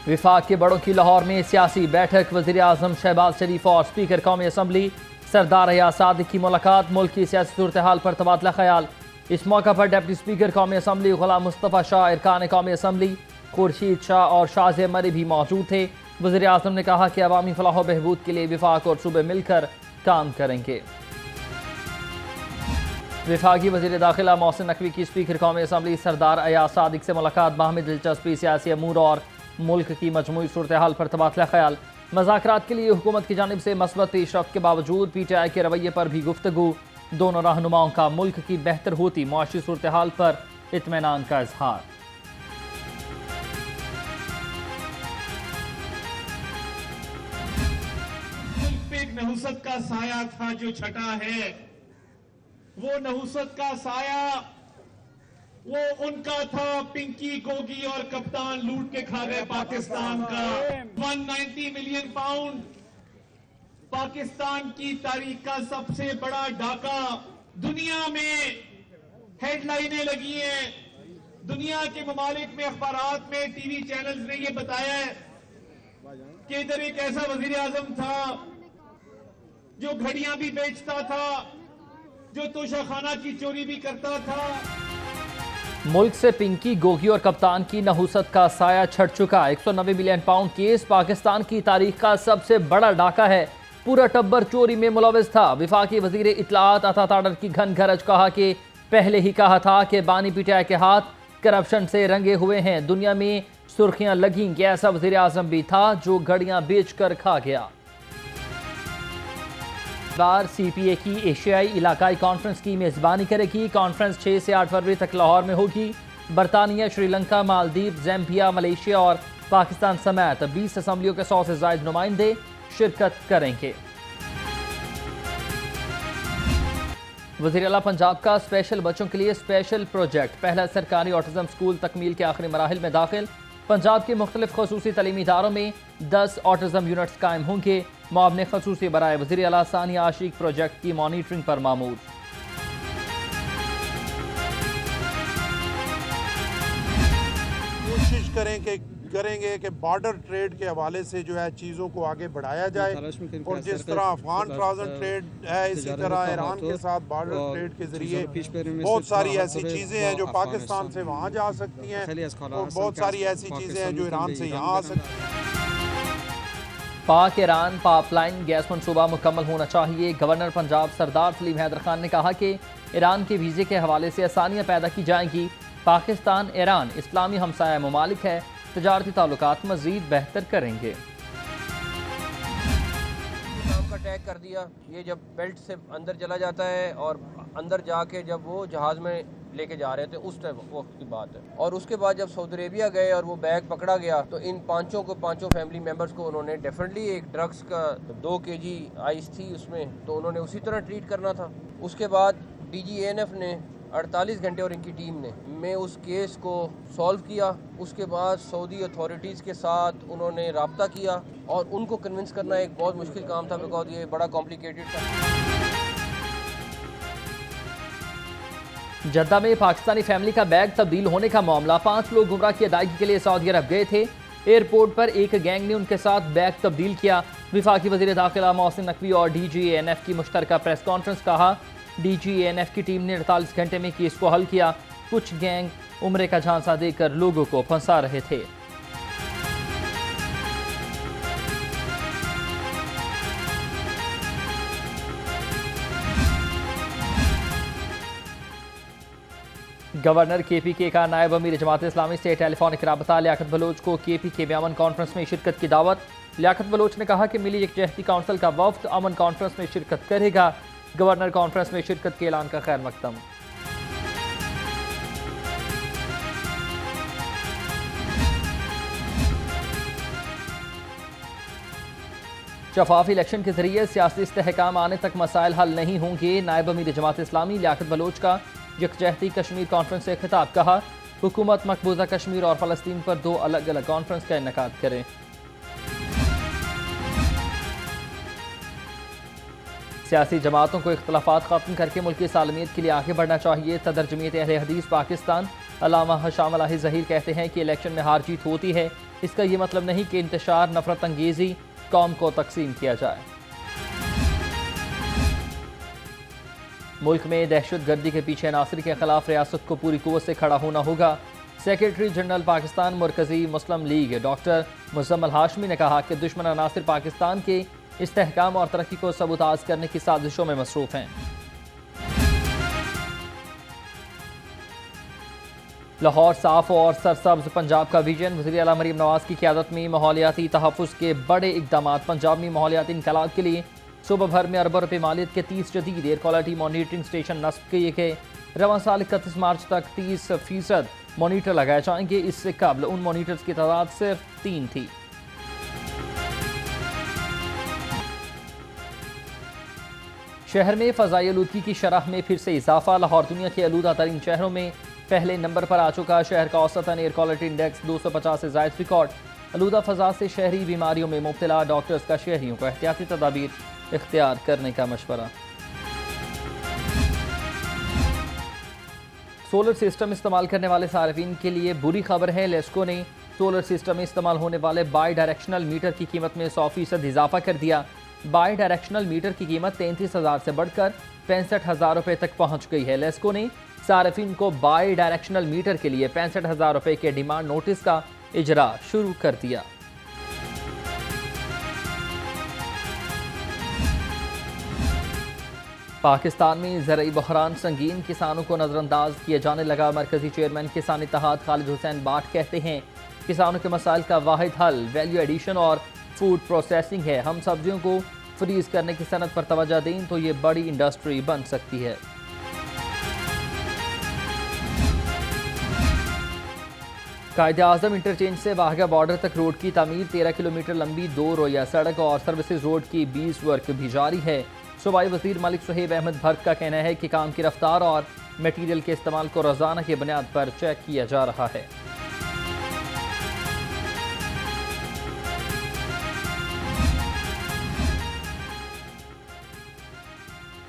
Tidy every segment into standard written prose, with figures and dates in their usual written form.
विफाक के बड़ों की लाहौर में सियासी बैठक। वज़ीर आज़म शहबाज शरीफ और स्पीकर कौमी असम्बली सरदार हयात सादिक की मुलाकात। मुल्क की सियासी सूरत हाल पर तबादला ख्याल। इस मौका पर डिप्टी स्पीकर कौमी असम्बली गुलाम मुस्तफ़ा शाह, अरकान कौमी असम्बली खुर्शीद शाह और शाहज़ेब मरी भी मौजूद थे। वज़ीर आज़म ने कहा कि अवामी फलाह बहबूद के लिए विफाक और सूबे मिलकर काम करेंगे। विफाकी वज़ीर दाखिला मोहसिन नकवी की स्पीकर कौमी असम्बली सरदार हयात सादिक से मुलाकात। बाहमी दिलचस्पी, सियासी अमूर और मुल्क की मजमूई सूरत हाल पर तबादला ख्याल। मुज़ाकरात के लिए हुकूमत की जानिब से मस्बत पेशरफ्त के बावजूद PTI के रवैये पर भी गुफ्तगू। दोनों रहनुमाओं का मुल्क की बेहतर होती मुआशी सूरत हाल पर इत्मीनान का इजहार। एक नहुसत का साया था जो छटा है, वो नहुसत का साया वो उनका था। पिंकी, गोगी और कप्तान लूट के खा गए पाकिस्तान का 190 मिलियन पाउंड। पाकिस्तान की तारीख का सबसे बड़ा डाका। दुनिया में हेडलाइनें लगी हैं। दुनिया के ममालिक में, अखबारात में, टीवी चैनल्स ने यह बताया है कि इधर एक ऐसा वजीर आजम था जो घड़ियां भी बेचता था, जो तोशाखाना की चोरी भी करता था। मुल्क से पिंकी, गोगी और कप्तान की नहुसत का साया छट चुका। 190 मिलियन पाउंड केस पाकिस्तान की तारीख का सबसे बड़ा डाका है। पूरा टब्बर चोरी में मुलविस था। विफाकी वजीर इत्तलाआत अता ताडर की घन घरज कहा कि पहले ही कहा था कि बानी PTI के हाथ करप्शन से रंगे हुए हैं। दुनिया में सुर्खियां लगीं कि ऐसा वजीर आजम भी था जो घड़ियां बेच कर खा गया। बार CPA की एशियाई इलाकाई कॉन्फ्रेंस की मेजबानी करेगी। कॉन्फ्रेंस 6 से 8 फरवरी तक लाहौर में होगी। बरतानिया, श्रीलंका, मालदीव, ज़ैम्बिया, मलेशिया और पाकिस्तान समेत 20 असम्बलियों के 100 से ज़ायद नुमाइंदे शिरकत करेंगे। वज़ीर आला पंजाब का स्पेशल बच्चों के लिए स्पेशल प्रोजेक्ट। पहला सरकारी ऑटिज्म स्कूल तकमील के आखिरी मराहिल में दाखिल। पंजाब के मुख्तलिफ खसूसी तलीमी इदारों में 10 ऑटिज्म यूनिट्स कायम होंगे। मुआवने खसूसी बराए वज़ीर आला सानिया आशिक प्रोजेक्ट की मॉनिटरिंग पर मामूर। कोशिश करेंगे कि बॉर्डर ट्रेड के हवाले से जो है चीज़ों को आगे बढ़ाया जाए और जिस तरह अफगान ट्रेड है इसी तरह ईरान के साथ बॉर्डर ट्रेड के जरिए बहुत सारी ऐसी चीज़ें हैं जो पाकिस्तान से वहाँ जा सकती हैं और बहुत सारी ऐसी चीज़ें हैं जो ईरान से यहाँ आ सकती हैं। पाक ईरान पाइपलाइन गैस मनसूबा मुकम्मल होना चाहिए। गवर्नर पंजाब सरदार सलीम हैदर खान ने कहा कि ईरान के वीज़े के हवाले से आसानियाँ पैदा की जाएंगी। पाकिस्तान ईरान इस्लामी हमसाया ममालिक है, तजारती ताल्लुकात मज़ीद बेहतर करेंगे। नाम का टैग कर दिया, ये जब बेल्ट से अंदर चला जाता है और अंदर जाके जब वो जहाज़ में लेके जा रहे थे उस टाइम वक्त की बात है। और उसके बाद जब सऊदी अरेबिया गए और वो बैग पकड़ा गया तो इन पांचों फैमिली मेंबर्स को उन्होंने डेफिनेटली एक ड्रग्स का 2 kg आइस थी उसमें, तो उन्होंने उसी तरह ट्रीट करना था। उसके बाद DG ANF ने 48 घंटे और इनकी टीम ने उस केस को सॉल्व किया। उसके बाद सऊदी अथॉरिटीज़ के साथ उन्होंने राब्ता किया और उनको कन्विंस करना एक बहुत मुश्किल काम था, बिकॉज ये बड़ा कॉम्प्लिकेटेड था। जद्दा में पाकिस्तानी फैमिली का बैग तब्दील होने का मामला। 5 लोग गुमराह की अदायगी के लिए सऊदी अरब गए थे। एयरपोर्ट पर एक गैंग ने उनके साथ बैग तब्दील किया। विफाकी वज़ीर दाखिला मोहसिन नकवी और DG ANF की मुश्तरका प्रेस कॉन्फ्रेंस। कहा DG ANF की टीम ने 48 घंटे में केस को हल किया। कुछ गैंग उम्रे का झांसा देकर लोगों को फंसा रहे थे। गवर्नर KPK का नायब अमीर जमात इस्लामी से टेलीफोनिक राबता। लियाकत बलोच को KPK में अमन कॉन्फ्रेंस में शिरकत की दावत। लियाकत बलोच ने कहा कि मिली यकजहती काउंसिल का वफ्द अमन कॉन्फ्रेंस में शिरकत करेगा। गवर्नर कॉन्फ्रेंस में शिरकत के ऐलान का खैर मकदम। शफाफ इलेक्शन के जरिए सियासी इस्तेहकाम आने तक मसाइल हल नहीं होंगे। नायब अमीर जमात इस्लामी लियाकत बलोच का यकजहती कश्मीर कॉन्फ्रेंस से खिताब। कहा हुकूमत मकबूजा कश्मीर और फ़लस्तीन पर 2 अलग अलग कॉन्फ्रेंस का इनेकाद करे। सियासी जमातों को इख्तलाफात ख़त्म करके मुल्क की सालमियत के लिए आगे बढ़ना चाहिए। सदर जमीयत अहले हदीस पाकिस्तान अल्लामा हशाम अलाही ज़हीर कहते हैं कि इलेक्शन में हार जीत होती है, इसका ये मतलब नहीं कि इंतशार, नफरत अंगेजी कौम को तकसीम किया जाए। मुल्क में दहशत गर्दी के पीछे नासिर के खिलाफ रियासत को पूरी कुव्वत से खड़ा होना होगा। सेक्रेटरी जनरल पाकिस्तान मरकजी मुस्लिम लीग डॉक्टर मुजम्मल हाशमी ने कहा कि दुश्मन अनासिर पाकिस्तान के इस्तेहकाम और तरक्की को सबूताज करने की साजिशों में मसरूफ हैं। लाहौर साफ और सरसब्ज पंजाब का विजन। वज़ीर आला मरीम नवाज की क़यादत में माहौलियाती तहफ़्फ़ुज़ के बड़े इक़दाम। पंजाब में माहौलियाती इनकलाब के लिए सूबा भर में अरबों रुपये मालियत के 30 जदीद एयर क्वालिटी मॉनिटरिंग स्टेशन नस्ब किए गए। रवां साल 31 मार्च तक 30% मॉनीटर लगाए जाएंगे। इससे कबल उन मॉनीटर्स की तादाद सिर्फ 3 थी। शहर में फ़ज़ाई आलूदगी की शरह में फिर से इजाफा। लाहौर दुनिया के आलूदा तरीन शहरों में पहले नंबर पर आ चुका। शहर का औसतन एयर क्वालिटी इंडेक्स 250 से ज़ायद रिकॉर्ड। आलूदा फ़ज़ा से शहरी बीमारियों में मुब्तला। डॉक्टर्स का शहरियों को एहतियाती तदाबीर इख्तियार करने का मशवरा। सोलर सिस्टम इस्तेमाल करने वाले सार्फिन के लिए बुरी खबर है। लेस्को ने सोलर सिस्टम में इस्तेमाल होने वाले बाई डायरेक्शनल मीटर की कीमत में 100% इजाफा कर दिया। बाई डायरेक्शनल मीटर की कीमत 33,000 से बढ़कर 65,000 रुपये तक पहुंच गई है। लेस्को ने सार्फिन को बाई डायरेक्शनल मीटर के लिए 65,000 रुपये के डिमांड नोटिस का इजरा शुरू कर दिया। पाकिस्तान में ज़रई बहरान संगीन, किसानों को नज़रअंदाज किए जाने लगा। मरकजी चेयरमैन किसान इत्तेहाद खालिद हुसैन बाट कहते हैं किसानों के मसाइल का वाहिद हल वैल्यू एडिशन और फूड प्रोसेसिंग है। हम सब्जियों को फ्रीज करने की सनत पर तवज्जो दें तो ये बड़ी इंडस्ट्री बन सकती है। कायद-ए-आज़म इंटरचेंज से वाहगा बॉर्डर तक रोड की तामीर। 13 किलोमीटर लंबी 2 रोया सड़क और सर्विसेज रोड की 20 वर्क भी जारी है। सूबाई वज़ीर मलिक सुहेब अहमद भर्क का कहना है कि काम की रफ्तार और मटीरियल के इस्तेमाल को रोज़ाना की बुनियाद पर चेक किया जा रहा है।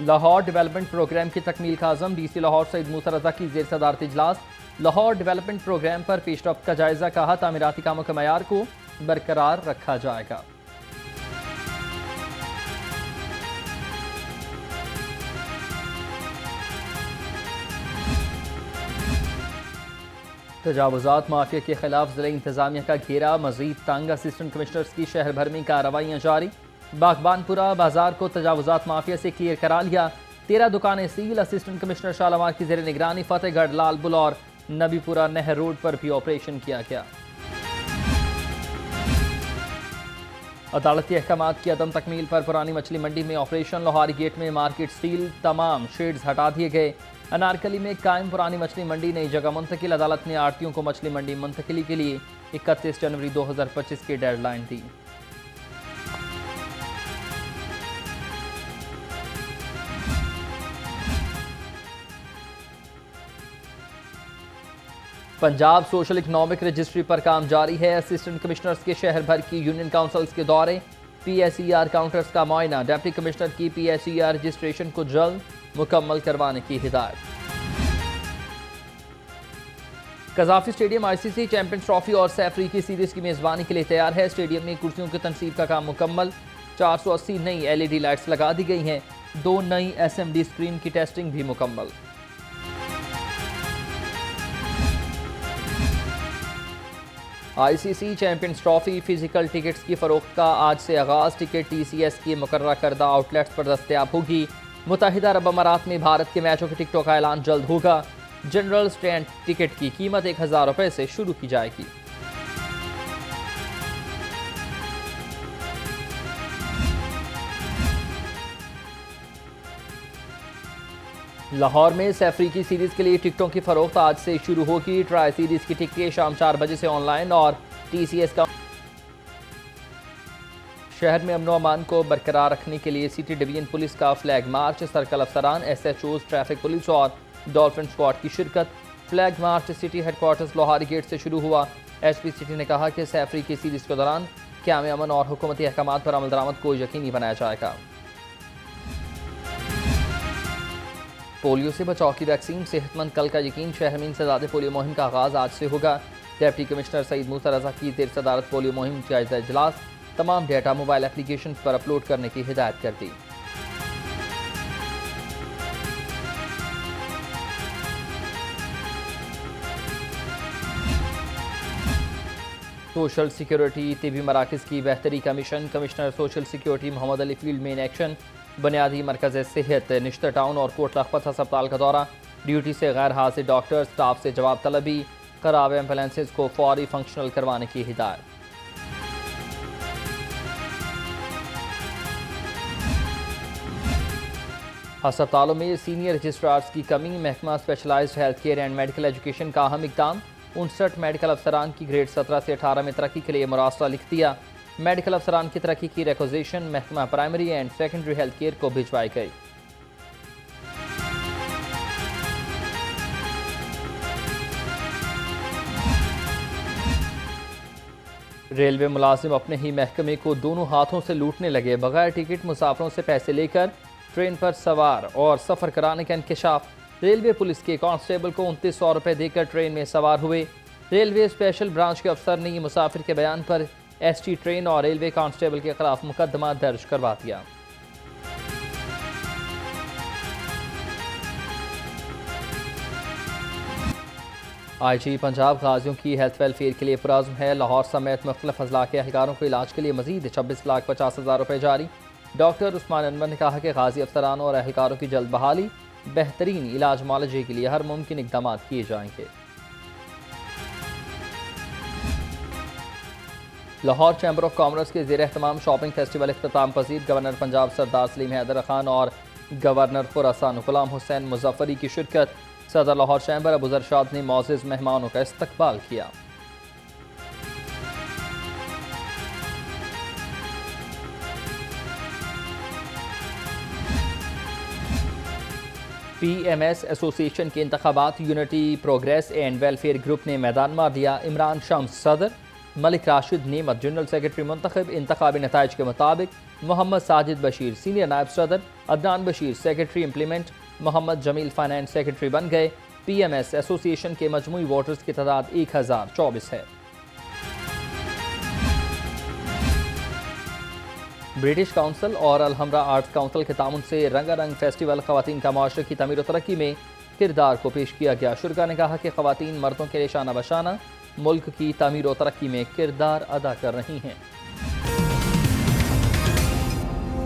लाहौर डेवलपमेंट प्रोग्राम की तकमील का आज़म। डीसी लाहौर सईद मूसा रज़ा की ज़ेर सदारत इजलास। लाहौर डेवलपमेंट प्रोग्राम पर पेशरफ्त का जायजा। कहा तामीराती कामों के मयार को बरकरार रखा जाएगा। तजावुज़ात माफिया के खिलाफ ज़िला इंतजामिया का घेरा मज़ीद तंग। असिस्टेंट कमिश्नर्स की शहर भर में कार्रवाइयाँ जारी। बागबानपुरा बाजार को तजावुज़ात माफिया से क्लियर करा लिया। 13 दुकानें सील। असिस्टेंट कमिश्नर शालामार की ज़ेर निगरानी फतेहगढ़, लालबुल और नबीपुरा नहर रोड पर भी ऑपरेशन किया गया। अदालती अहकामात की अदम तकमील पर पुरानी मछली मंडी में ऑपरेशन। लोहारी गेट में मार्केट सील, तमाम शेड्स हटा दिए गए। अनारकली में कायम पुरानी मछली मंडी नई जगह मुंतकिल। अदालत ने आड़तियों को मछली मंडी मुंतकिली के लिए 31 जनवरी 2025 की डेडलाइन दी। पंजाब सोशल इकनॉमिक रजिस्ट्री पर काम जारी है। असिस्टेंट कमिश्नर्स के शहर भर की यूनियन काउंसिल्स के दौरे। PSER काउंटर्स का मुआयना। डिप्टी कमिश्नर की PSER रजिस्ट्रेशन को जल्द मुकम्मल करवाने की हिदायत। Gaddafi stadium ICC champions trophy और सैफरी की सीरीज की मेज़बानी के लिए तैयार है। स्टेडियम में कुर्सियों की तनसीब का काम मुकम्मल। 480 नई LED लाइट्स लगा दी गई हैं। 2 नई SMD स्क्रीन की टेस्टिंग भी मुकम्मल। ICC champions trophy physical tickets की फरोख्त का आज से आगाज़। टिकट TCS की मुकर्रर करदा आउटलेट्स पर दस्तयाब होगी। मुत्तहिदा अरब अमारात में भारत के मैचों के टिकटों का ऐलान जल्द होगा। जनरल स्टैंड टिकट की कीमत 1000 रुपये से शुरू की जाएगी। लाहौर में सैफरी की सीरीज के लिए टिकटों की फरोख्त आज से शुरू होगी। ट्राई सीरीज की टिकटें शाम 4 बजे से ऑनलाइन और TCS का शहर में अमन अमान को बरकरार रखने के लिए सिटी डिवीजन पुलिस का फ्लैग मार्च। सर्कल अफसरान, SHOs, ट्रैफिक पुलिस और डॉल्फिन स्क्वाड की शिरकत। Flag march city headquarters Lohari gate से शुरू हुआ। SP सिटी ने कहा कि सैफरी की सीरीज के दौरान क़याम अमन और हुकूमती अहकामात पर अमल दरामद को यकीनी बनाया जाएगा। पोलियो से बचाव की वैक्सीन, सेहतमंद कल का यकीन। शहर में इंसदाद पोलियो मुहिम का आगाज़ आज से होगा। डिप्टी कमिश्नर सईद मूसा रजा की ज़ेर सदारत पोलियो मुहिम जायजा इजलास, तमाम डेटा मोबाइल एप्लीकेशन पर अपलोड करने की हिदायत कर दी। सोशल सिक्योरिटी तिबी मराकज़ की बेहतरी का mission, commissioner social security Mohammad Ali field में इन एक्शन। बुनियादी मरकज़ सेहत निश्तर टाउन और कोट लखपत अस्पताल का दौरा, ड्यूटी से गैर हाजिर डॉक्टर स्टाफ से जवाब तलबी, खराब एम्बुलेंसेज को फौरी फंक्शनल करवाने की हिदायत। अस्पतालों में सीनियर रजिस्ट्रार्स की कमी, महकमा specialised health care and medical education का अहम इक़दाम। 59 मेडिकल अफसरान की ग्रेड 17 से 18 में तरक्की के लिए मुरासला लिख दिया। मेडिकल अफसरान की तरक्की की रिक्वेजिशन महकमा primary and secondary health care को भिजवाई गई। रेलवे मुलाजिम अपने ही महकमे को दोनों हाथों से लूटने लगे, बगैर टिकट मुसाफरों से पैसे लेकर ट्रेन पर सवार और सफ़र कराने का इंकशाफ। रेलवे पुलिस के कांस्टेबल को 2900 रुपये देकर ट्रेन में सवार हुए। रेलवे स्पेशल ब्रांच के अफसर ने मुसाफिर के बयान पर एसटी ट्रेन और रेलवे कांस्टेबल के खिलाफ मुकदमा दर्ज करवा दिया। IG पंजाब गाजियों की हेल्थ वेलफेयर के लिए पुराज़्म है। लाहौर समेत मुख्तलिफ अजला के अहलकारों को इलाज के लिए मजीद 26,50,000 रुपये जारी। डॉक्टर उस्मान अनवर ने कहा कि गाजी अफसरान और अहलकारों की जल्द बहाली, बेहतरीन इलाज मुआलजे के लिए हर मुमकिन इक़दाम किए जाएंगे। लाहौर चैम्बर ऑफ कॉमर्स के ज़ेर एहतमाम शॉपिंग फेस्टिवल इख्तिताम पजीर। गवर्नर पंजाब सरदार सलीम हैदर खान और गवर्नर खुरासान गुलाम हुसैन मुज़फ़्फ़री की शिरकत। सदर लाहौर चैम्बर अबू ज़रशाद ने मौज़िज़ मेहमानों का इस्तकबाल किया। PMS एसोसिएशन के इंतखाबात, unity progress and welfare group ने मैदान मार दिया। इमरान शम्स सदर, मलिक राशिद नेमत जनरल सेक्रेटरी मुंतखब। इंतखाबी नताइज के मुताबिक मोहम्मद साजिद बशीर सीनियर नायब सदर, Adnan Bashir secretary implement, Mohammad Jamil finance secretary बन गए। PMS एसोसिएशन के मजमूई वोटर्स की तादाद 1024 है। ब्रिटिश काउंसिल और अलहमरा आर्ट्स काउंसिल के तामुन से रंगारंग फेस्टिवल ख़वातीन का माशरे की तमीर और तरक्की में किरदार को पेश किया गया। शुरा ने कहा कि ख़वातीन मर्दों के लिए शाना बशाना मुल्क की तमीर और तरक्की में किरदार अदा कर रही हैं।